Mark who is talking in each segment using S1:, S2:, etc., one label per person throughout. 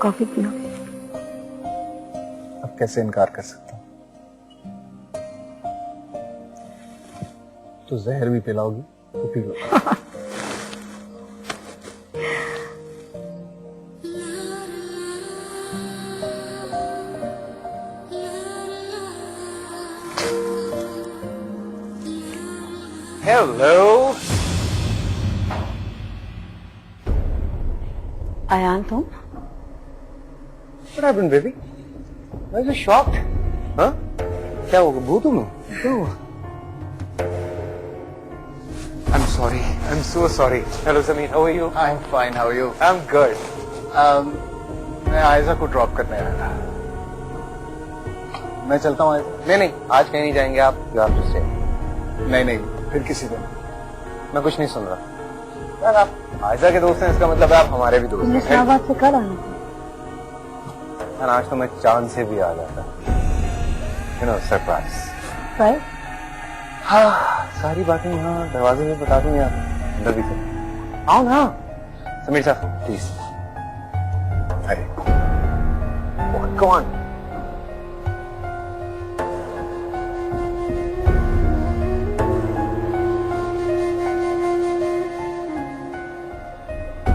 S1: Coffee पियो।
S2: अब कैसे इनकार कर सकता हूँ? तो जहर भी पिलाओगी तो पी लो।
S3: Hello.
S1: आयान तुम?
S3: What happened, baby? Why are you shocked? Huh? क्या हो गया? भूत हूँ मैं? क्या हुआ? I'm sorry. I'm so sorry. Hello, Sameer. How are you?
S2: I'm fine. How are you?
S3: I'm good.
S2: मैं आयजा को ड्रॉप करने आया था। मैं चलता हूँ आयजा।
S3: नहीं, आज कहीं नहीं जाएंगे आप। You have to stay.
S2: नहीं, फिर किसी दिन।
S3: मैं कुछ नहीं सुन रहा। यार आप आयजा के दोस्त हैं, इसका मतलब है आप हमारे भी दोस्त हैं।
S1: इस्लामाबाद से कल आना था।
S3: यार आज तो मैं चांद से भी आ जाता। You know, surprise.
S1: Right?
S3: हाँ, सारी बातें यहाँ दरवाजे में बता दूं या अंदर भी से? आओ ना, समीर साहब, प्लीज। अरे, come on.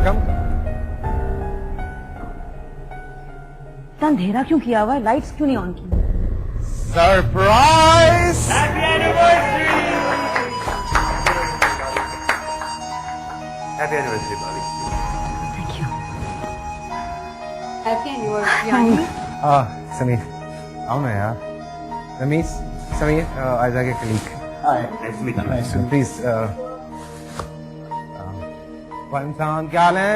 S3: Come.
S1: इतना अंधेरा क्यों किया हुआ है? लाइट्स क्यों नहीं ऑन की?
S3: Surprise!
S4: Happy anniversary! Happy anniversary, Bobby.
S1: Thank you.
S5: Happy anniversary.
S3: Sameer, आओ ना यार। रमीश, समीर, आयजा के colleague.
S2: Hi.
S4: Nice to meet you.
S3: Please, पंचान क्या हाल है?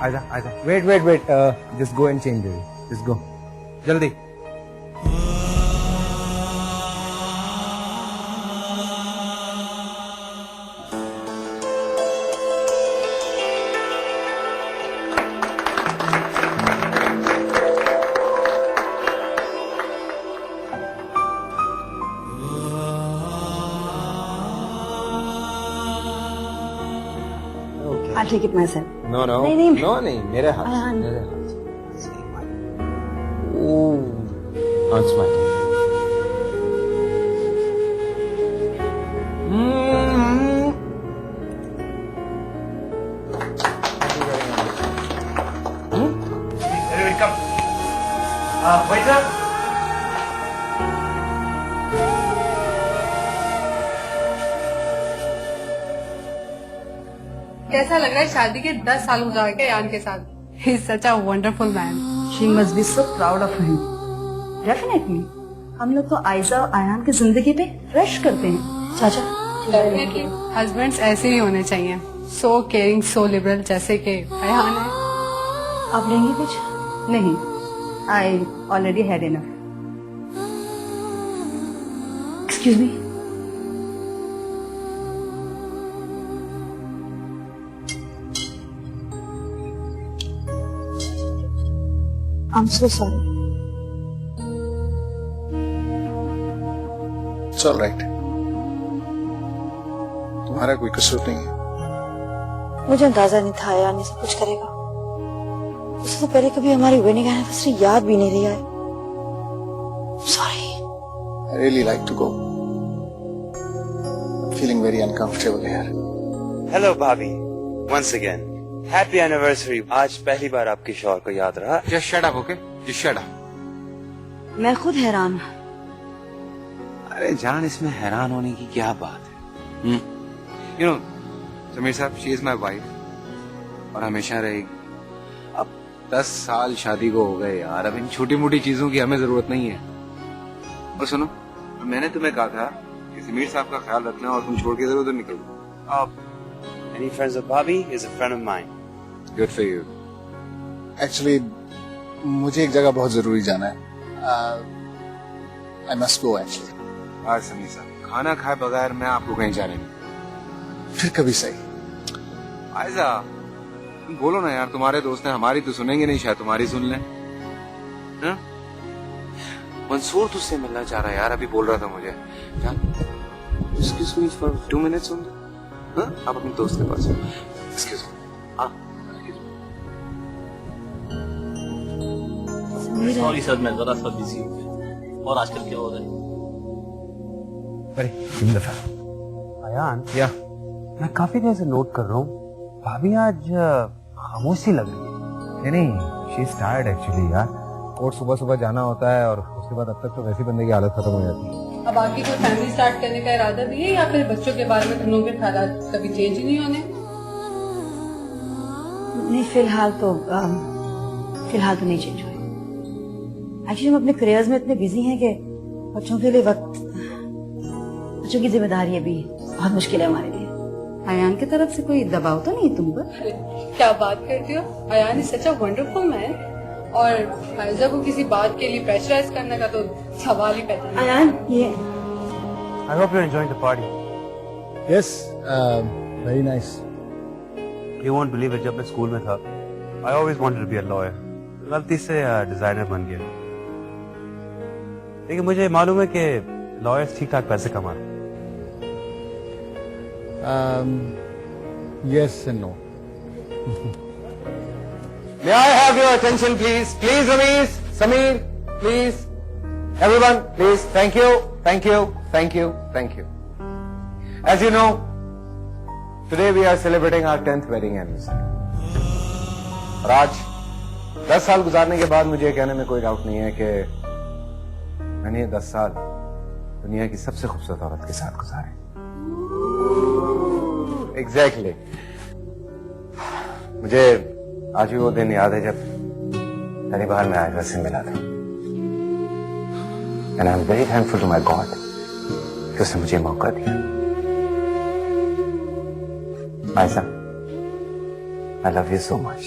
S3: Aiza, wait, just go and change it. Just go. जल्दी।
S1: I'll take it myself.
S3: No, नहीं, मेरे हाथ।
S1: Ayaan.
S3: Now it's my turn.
S4: Anyway, come. Waiter.
S5: कैसा लग रहा है शादी के 10 साल हो जाएंगे यान के साथ? He is such a wonderful man.
S1: She must be so proud of him. Definitely. हम लोग तो आयजा और आयान की जिंदगी पे रश करते हैं। चाचा।
S5: Definitely. Husbands ऐसे ही होने चाहिए. So caring, so liberal जैसे कि अयान है.
S1: आप लेंगे कुछ? नहीं। I already had enough. Excuse me. I'm so sorry.
S2: It's all right. तुम्हारा कोई कसूर नहीं है।
S1: मुझे अंदाजा नहीं था यार ये सब कुछ करेगा। उससे तो पहले कभी हमारी वेडिंग एनिवर्सरी याद भी नहीं रही है। Sorry.
S2: I really like to go. I'm feeling very uncomfortable here.
S4: Hello, Bobby. Once again. Happy anniversary. आज पहली बार आपके शौहर को याद रहा।
S3: Just shut up, okay? Just shut up.
S1: मैं खुद हैरान हूँ।
S4: अरे जान, इसमें हैरान होने की क्या बात है?
S3: You know, समीर साहब, she is my wife और हमेशा रहेगी। अब 10 साल शादी को हो गए यार, अब इन छोटी मोटी चीजों की हमें जरूरत नहीं है। और सुनो, मैंने तुम्हें कहा था कि समीर साहब का ख्याल रखना और तुम छोड़ के इधर उधर निकलो।
S4: Any friends of Bobby is a friend of mine.
S3: Good for you.
S2: Actually, मुझे एक जगह बहुत जरूरी जाना है। I must go actually.
S3: आज समीर साहब, खाना खाए बगैर मैं आपको कहीं जाने नहीं।
S2: फिर कभी सही।
S3: आयजा, तुम बोलो ना यार, तुम्हारे दोस्त हैं, हमारी तो सुनेंगे नहीं, शायद तुम्हारी सुन लें। हाँ? मंसूर तुझसे मिलना चाह रहा है यार, अभी बोल रहा था मुझे। Excuse me for 2 minutes only. हाँ? आप अपने दोस्त के पास। Excuse me. हाँ?
S1: मेरा
S6: सॉरी सर, मैं जरा सा बिजी हूँ। और आजकल क्या हो रहा है?
S7: अयान,
S3: या
S7: मैं काफी देर से नोट कर रहा हूँ, भाभी आज खामोश सी लग रही है।
S3: नहीं, शी इज टायर्ड एक्चुअली यार। कोर्ट सुबह सुबह जाना होता है और उसके बाद अब तक तो वैसे बंदे की हालत खत्म हो जाती है।
S5: अब आगे कोई फैमिली स्टार्ट करने का इरादा भी है या फिर बच्चों के बारे में तुम लोगों के ख्याल कभी चेंज ही नहीं होने?
S1: नहीं, फिलहाल तो नहीं चेंज हुए। एक्चुअली हम अपने करियर्स में इतने बिजी हैं कि बच्चों के लिए बच्चों की जिम्मेदारी अभी बहुत मुश्किल है हमारे लिए।
S8: अयान की तरफ से कोई दबाव तो नहीं तुम पर?
S5: अरे क्या बात करती हो, Ayaan is such a wonderful man. और फायजा को किसी बात के लिए प्रेशराइज करने का तो सवाल ही पैदा नहीं।
S1: अयान, ये
S7: I hope you're enjoying the party.
S2: Yes, very nice.
S7: You won't believe it, जब मैं स्कूल में था, I always wanted to be a lawyer. गलती से डिजाइनर बन गया। लेकिन मुझे मालूम है कि लॉयर्स ठीक ठाक पैसे कमाते।
S2: Yes and no.
S3: May I have your attention, please? Please, Ramesh, Sameer, please. Everyone, please. Thank you, thank you, thank you, thank you. As you know, today we are celebrating our 10th wedding anniversary. और आज 10 साल गुजारने के बाद मुझे कहने में कोई डाउट नहीं है कि मैंने ये 10 साल दुनिया की सबसे खूबसूरत औरत के साथ गुजारे। Exactly. मुझे आज भी वो दिन याद है जब पहली बार मैं आयशा से मिला था। And I'm very thankful to my God कि उसने मुझे मौका दिया। Ayesha, I love you so much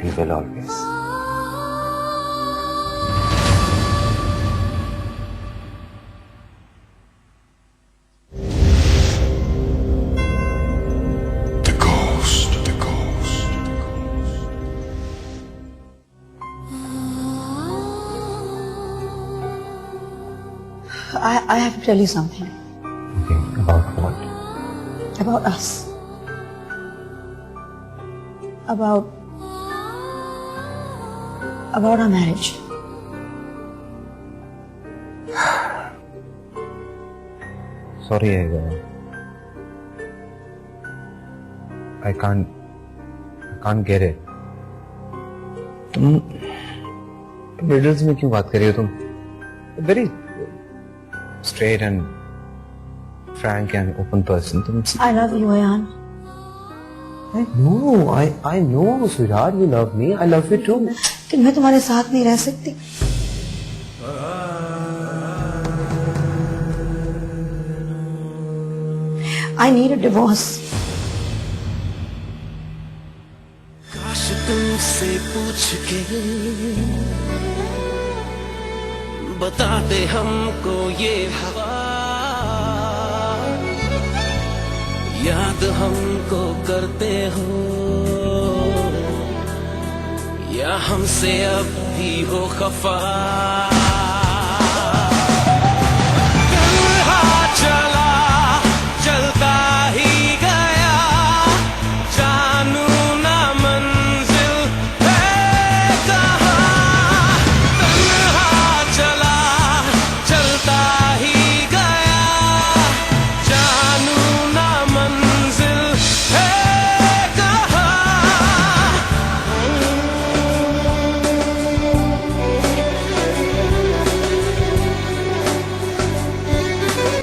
S3: and will always.
S1: I have to tell you something
S3: Okay, about what?
S1: about us, about our marriage.
S3: Sorry, I can't get it. तुम riddles में क्यों बात कर रही हो तुम? Very straight and frank and open person.
S1: I love you, Ayan.
S3: No, I know, sweetheart, you love me. I love you too.
S1: कि मैं तुम्हारे साथ नहीं रह सकती। I need a divorce.
S9: काश तुमसे पूछ के बता दे हमको ये हवा, याद हमको करते हो या हमसे अब भी हो खफा।